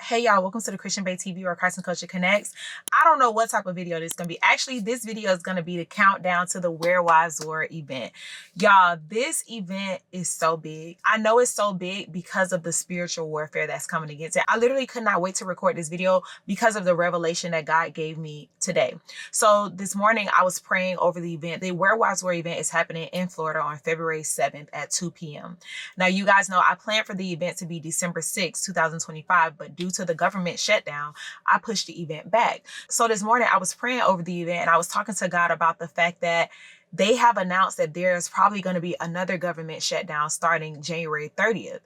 Hey y'all, welcome to the Christian Bae TV or Christ and Culture Connects. I don't know what type of video this is going to be. Actually, this video is going to be the countdown to the Where Wives War event. Y'all, this event is so big. I know it's so big because of the spiritual warfare that's coming against it. I literally could not wait to record this video because of the revelation that God gave me today. So this morning, I was praying over the event. The Where Wives War event is happening in Florida on February 7th at 2 p.m. Now, you guys know I planned for the event to be December 6th, 2025, but due to the government shutdown, I pushed the event back. So this morning I was praying over the event and I was talking to God about the fact that they have announced that there's probably going to be another government shutdown starting January 30th.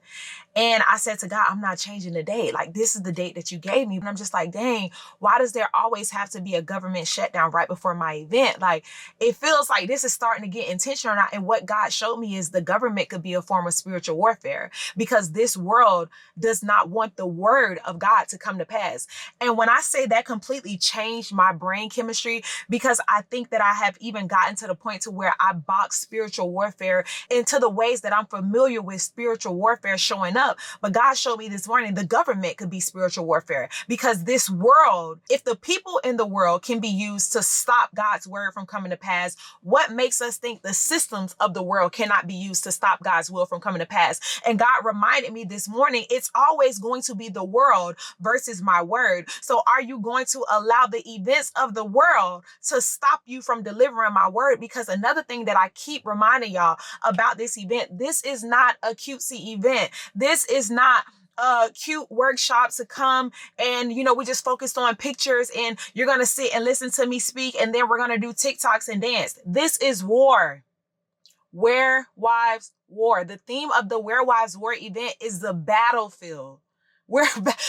And I said to God, I'm not changing the date. Like, this is the date that you gave me. And I'm just like, dang, why does there always have to be a government shutdown right before my event? Like, it feels like this is starting to get intentional now. And what God showed me is the government could be a form of spiritual warfare because this world does not want the word of God to come to pass. And when I say that completely changed my brain chemistry, because I think that I have even gotten to the point to where I box spiritual warfare into the ways that I'm familiar with spiritual warfare showing up. But God showed me this morning the government could be spiritual warfare because this world, if the people in the world can be used to stop God's word from coming to pass, what makes us think the systems of the world cannot be used to stop God's will from coming to pass? And God reminded me this morning, it's always going to be the world versus my word. So are you going to allow the events of the world to stop you from delivering my word? Because another thing that I keep reminding y'all about this event, this is not a cutesy event. This is not a cute workshop to come and, we just focused on pictures and you're going to sit and listen to me speak and then we're going to do TikToks and dance. This is war. Where Wives War. The theme of the Where Wives War event is the battlefield.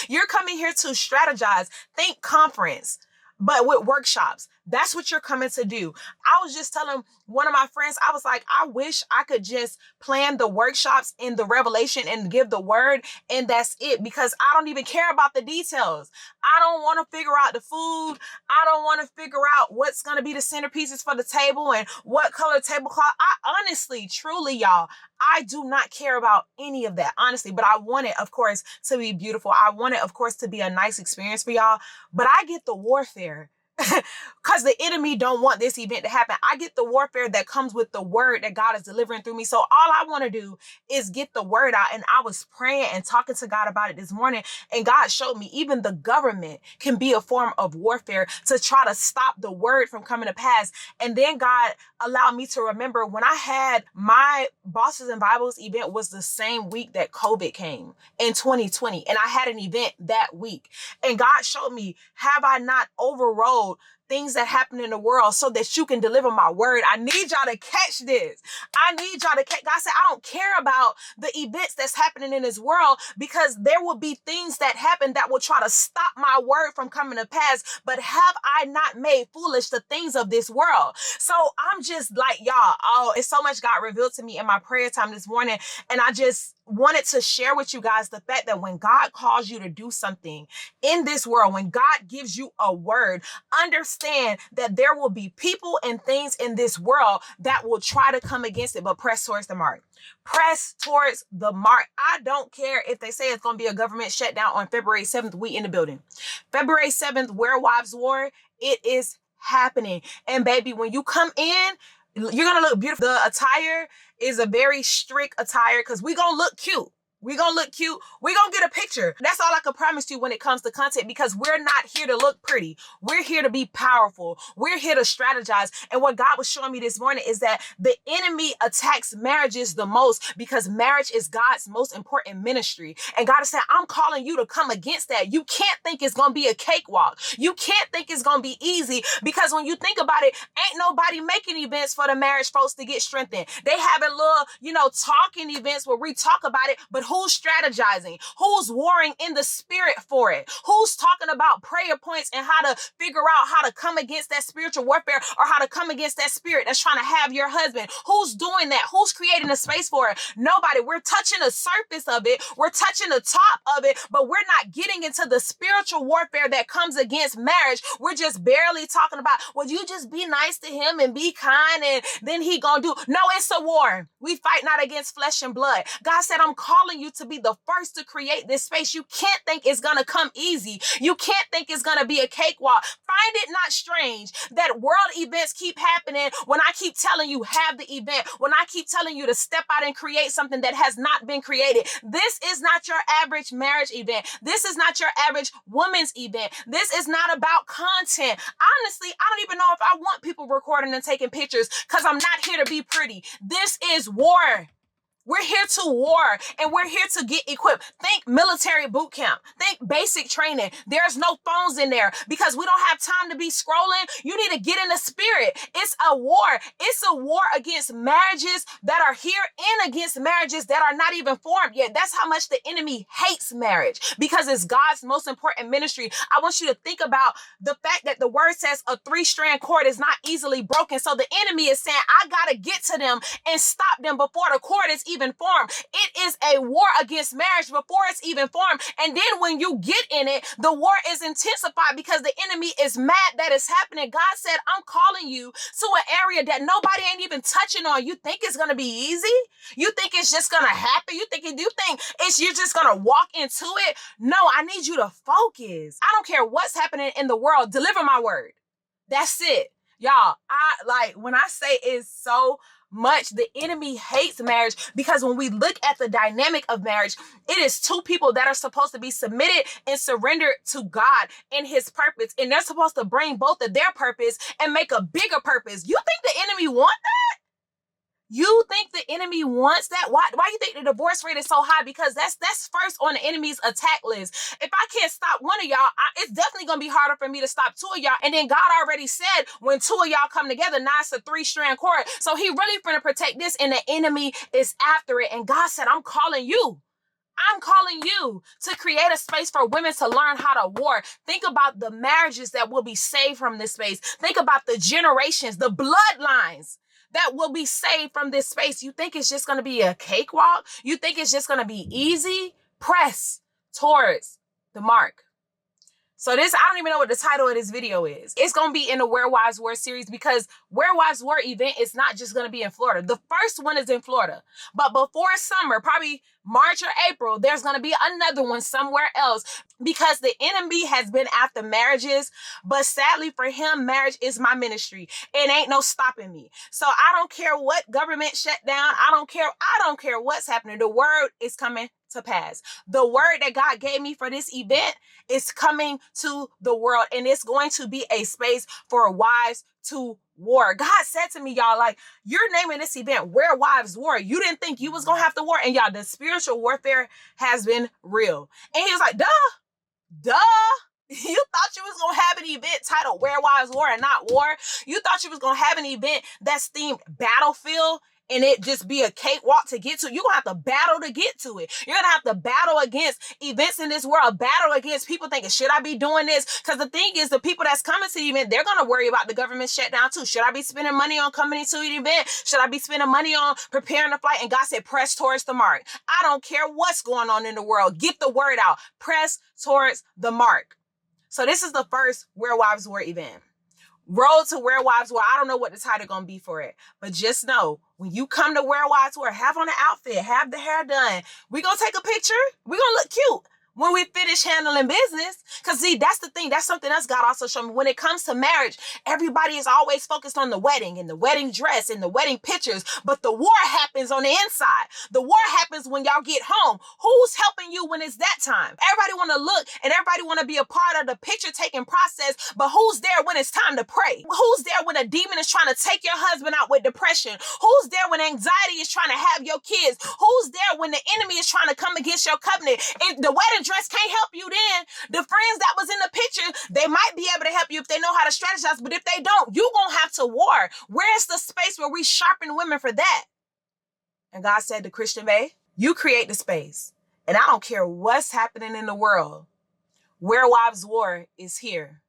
You're coming here to strategize, think conference, but with workshops. That's what you're coming to do. I was just telling one of my friends, I was like, I wish I could just plan the workshops in the revelation and give the word, and that's it, because I don't even care about the details. I don't want to figure out the food. I don't want to figure out what's going to be the centerpieces for the table and what color tablecloth. I honestly, truly, y'all, I do not care about any of that, honestly, but I want it, of course, to be beautiful. I want it, of course, to be a nice experience for y'all, but I get the warfare. Because the enemy don't want this event to happen. I get the warfare that comes with the word that God is delivering through me. So all I want to do is get the word out. And I was praying and talking to God about it this morning. And God showed me even the government can be a form of warfare to try to stop the word from coming to pass. And then God allowed me to remember when I had my Bosses and Bibles event was the same week that COVID came in 2020. And I had an event that week. And God showed me, have I not overrode things that happen in the world so that you can deliver my word? I need y'all to catch this. I need y'all to catch. God said, I don't care about the events that's happening in this world because there will be things that happen that will try to stop my word from coming to pass. But have I not made foolish the things of this world? So I'm just like, y'all, it's so much God revealed to me in my prayer time this morning. And I just wanted to share with you guys the fact that when God calls you to do something in this world, when God gives you a word, understand that there will be people and things in this world that will try to come against it, but press towards the mark. Press towards the mark. I don't care if they say it's going to be a government shutdown on February 7th. We in the building. February 7th, Where Wives War, it is happening. And baby, when you come in, you're going to look beautiful. The attire is a very strict attire because we're going to look cute. We're going to look cute. We're going to get a picture. That's all I can promise you when it comes to content, because we're not here to look pretty. We're here to be powerful. We're here to strategize. And what God was showing me this morning is that the enemy attacks marriages the most because marriage is God's most important ministry. And God is saying, I'm calling you to come against that. You can't think it's going to be a cakewalk. You can't think it's going to be easy, because when you think about it, ain't nobody making events for the marriage folks to get strengthened. They having little, talking events where we talk about it, but who's strategizing? Who's warring in the spirit for it? Who's talking about prayer points and how to figure out how to come against that spiritual warfare or how to come against that spirit that's trying to have your husband? Who's doing that? Who's creating a space for it? Nobody. We're touching the surface of it. We're touching the top of it, but we're not getting into the spiritual warfare that comes against marriage. We're just barely talking about, well, you just be nice to him and be kind and then he gonna do. No, it's a war. We fight not against flesh and blood. God said, I'm calling you you to be the first to create this space. You can't think it's going to come easy. You can't think it's going to be a cakewalk. Find it not strange that world events keep happening when I keep telling you have the event, when I keep telling you to step out and create something that has not been created. This is not your average marriage event. This is not your average woman's event. This is not about content. Honestly, I don't even know if I want people recording and taking pictures because I'm not here to be pretty. This is war. We're here to war and we're here to get equipped. Think military boot camp. Think basic training. There's no phones in there because we don't have time to be scrolling. You need to get in the spirit. It's a war. It's a war against marriages that are here and against marriages that are not even formed yet. That's how much the enemy hates marriage because it's God's most important ministry. I want you to think about the fact that the word says a 3-strand cord is not easily broken. So the enemy is saying, I got to get to them and stop them before the cord is even formed. It is a war against marriage before it's even formed. And then when you get in it, the war is intensified because the enemy is mad that it's happening. God said, I'm calling you to an area that nobody ain't even touching on. You think it's going to be easy? You think it's just going to happen? You think you're just going to walk into it? No, I need you to focus. I don't care what's happening in the world. Deliver my word. That's it. Y'all, when I say it's so much, the enemy hates marriage because when we look at the dynamic of marriage, it is two people that are supposed to be submitted and surrendered to God and his purpose. And they're supposed to bring both of their purpose and make a bigger purpose. You think the enemy wants that? You think the enemy wants that? Why you think the divorce rate is so high? Because that's first on the enemy's attack list. If I can't stop one of y'all, it's definitely going to be harder for me to stop two of y'all. And then God already said when two of y'all come together, now it's a 3-strand cord. So he really finna protect this and the enemy is after it. And God said, I'm calling you. I'm calling you to create a space for women to learn how to war. Think about the marriages that will be saved from this space. Think about the generations, the bloodlines that will be saved from this space. You think it's just going to be a cakewalk? You think it's just going to be easy? Press towards the mark. So I don't even know what the title of this video is. It's going to be in the Where Wives War series because Where Wives War event is not just going to be in Florida. The first one is in Florida. But before summer, probably March or April, there's going to be another one somewhere else because the enemy has been after marriages. But sadly for him, marriage is my ministry. It ain't no stopping me. So I don't care what government shut down. I don't care what's happening. The word is coming to pass. The word that God gave me for this event is coming to the world, and it's going to be a space for wives to war. God said to me, y'all, you're naming this event Where Wives War. You didn't think you was gonna have to war, and y'all, the spiritual warfare has been real. And he was like, duh. You thought you was gonna have an event titled Where Wives War and not war? You thought you was gonna have an event that's themed battlefield and it just be a cakewalk to get to? You're gonna have to battle to get to it. You're gonna have to battle against events in this world, battle against people thinking, should I be doing this? Because the thing is, the people that's coming to the event, they're gonna worry about the government shutdown too. Should I be spending money on coming to the event? Should I be spending money on preparing the flight? And God said, press towards the mark. I don't care what's going on in the world. Get the word out. Press towards the mark. So this is the first Where Wives War event. Road to Where Wives War. I don't know what the title gonna be for it, but just know when you come to Where Wives War, have on an outfit, have the hair done. We gonna take a picture. We gonna look cute when we finish handling business. Because see, that's the thing. That's something else God also showed me. When it comes to marriage, everybody is always focused on the wedding and the wedding dress and the wedding pictures. But the war happens on the inside. The war happens when y'all get home. Who's helping you when it's that time? Everybody want to look and everybody want to be a part of the picture taking process. But who's there when it's time to pray? Who's there when a demon is trying to take your husband out with depression? Who's there when anxiety is trying to have your kids? Who's there when the enemy is trying to come against your covenant? And the wedding dress can't help you then. The friends that was in the picture, they might be able to help you if they know how to strategize, but if they don't, you gonna have to war. Where's the space where we sharpen women for that? And God said to Christian Bae, you create the space. And I don't care what's happening in the world. Where Wives War is here.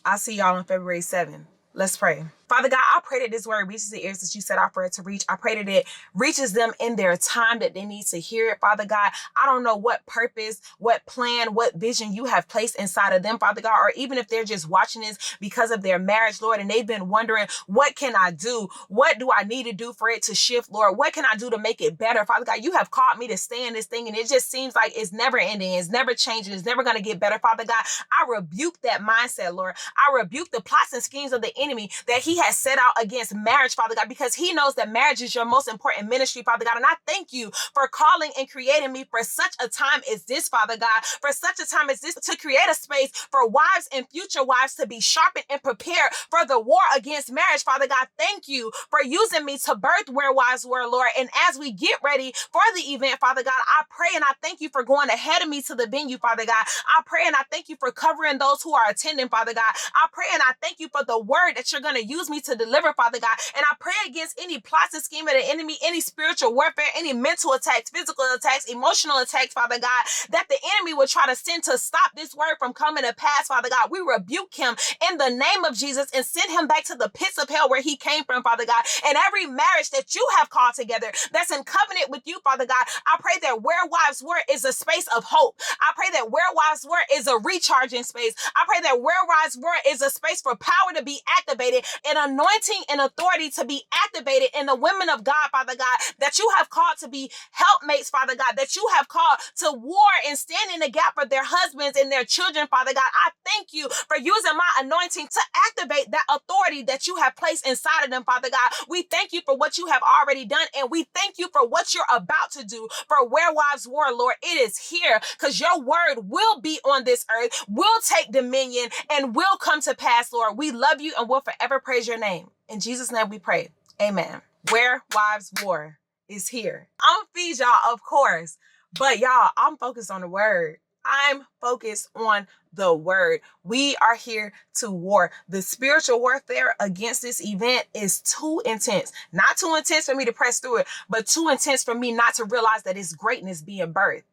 I'll see y'all on February 7th. Let's pray. Father God, I pray that this word reaches the ears that you set out for it to reach. I pray that it reaches them in their time that they need to hear it, Father God. I don't know what purpose, what plan, what vision you have placed inside of them, Father God, or even if they're just watching this because of their marriage, Lord, and they've been wondering, what can I do? What do I need to do for it to shift, Lord? What can I do to make it better? Father God, you have called me to stay in this thing, and it just seems like it's never ending. It's never changing. It's never going to get better, Father God. I rebuke that mindset, Lord. I rebuke the plots and schemes of the enemy that he has set out against marriage, Father God, because he knows that marriage is your most important ministry, Father God. And I thank you for calling and creating me for such a time as this, Father God, for such a time as this, to create a space for wives and future wives to be sharpened and prepared for the war against marriage, Father God. Thank you for using me to birth Where Wives Were, Lord. And as we get ready for the event, Father God, I pray and I thank you for going ahead of me to the venue, Father God. I pray and I thank you for covering those who are attending, Father God. I pray and I thank you for the word that you're going to use me to deliver, Father God. And I pray against any plots and scheme of the enemy, any spiritual warfare, any mental attacks, physical attacks, emotional attacks, Father God, that the enemy will try to send to stop this word from coming to pass, Father God. We rebuke him in the name of Jesus and send him back to the pits of hell where he came from, Father God. And every marriage that you have called together that's in covenant with you, Father God, I pray that Where Wives Were is a space of hope. I pray that Where Wives Were is a recharging space. I pray that Where Wives Were is a space for power to be activated and anointing and authority to be activated in the women of God, Father God, that you have called to be helpmates, Father God, that you have called to war and stand in the gap for their husbands and their children, Father God. I thank you for using my anointing to activate that authority that you have placed inside of them, Father God. We thank you for what you have already done, and we thank you for what you're about to do for Where Wives Were, Lord. It is here because your word will be on this earth, will take dominion, and will come to pass, Lord. We love you and will forever praise your name. In Jesus' name we pray. Amen. Where Wives Were is here. I'm feed y'all, of course, but y'all, I'm focused on the word. I'm focused on the word. We are here to war. The spiritual warfare against this event is too intense. Not too intense for me to press through it, but too intense for me not to realize that it's greatness being birthed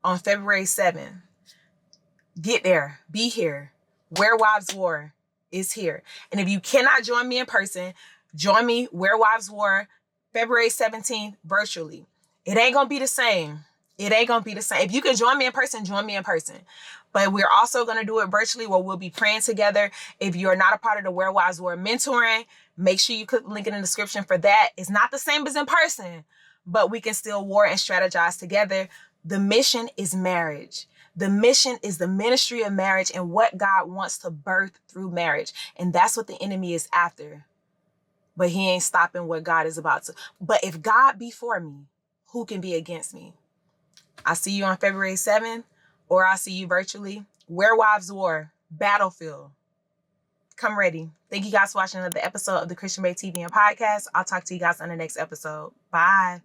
on February 7th. Get there. Be here. Where Wives Were is here. And if you cannot join me in person, join me Where Wives Were February 17th virtually. It ain't going to be the same. It ain't going to be the same. If you can join me in person, join me in person. But we're also going to do it virtually where we'll be praying together. If you're not a part of the Where Wives Were mentoring, make sure you click the link in the description for that. It's not the same as in person, but we can still war and strategize together. The mission is marriage. The mission is the ministry of marriage and what God wants to birth through marriage. And that's what the enemy is after. But he ain't stopping what God is about to. But if God be for me, who can be against me? I'll see you on February 7th, or I'll see you virtually. Where Wives Were, battlefield. Come ready. Thank you guys for watching another episode of the Christian Bae TV and podcast. I'll talk to you guys on the next episode. Bye.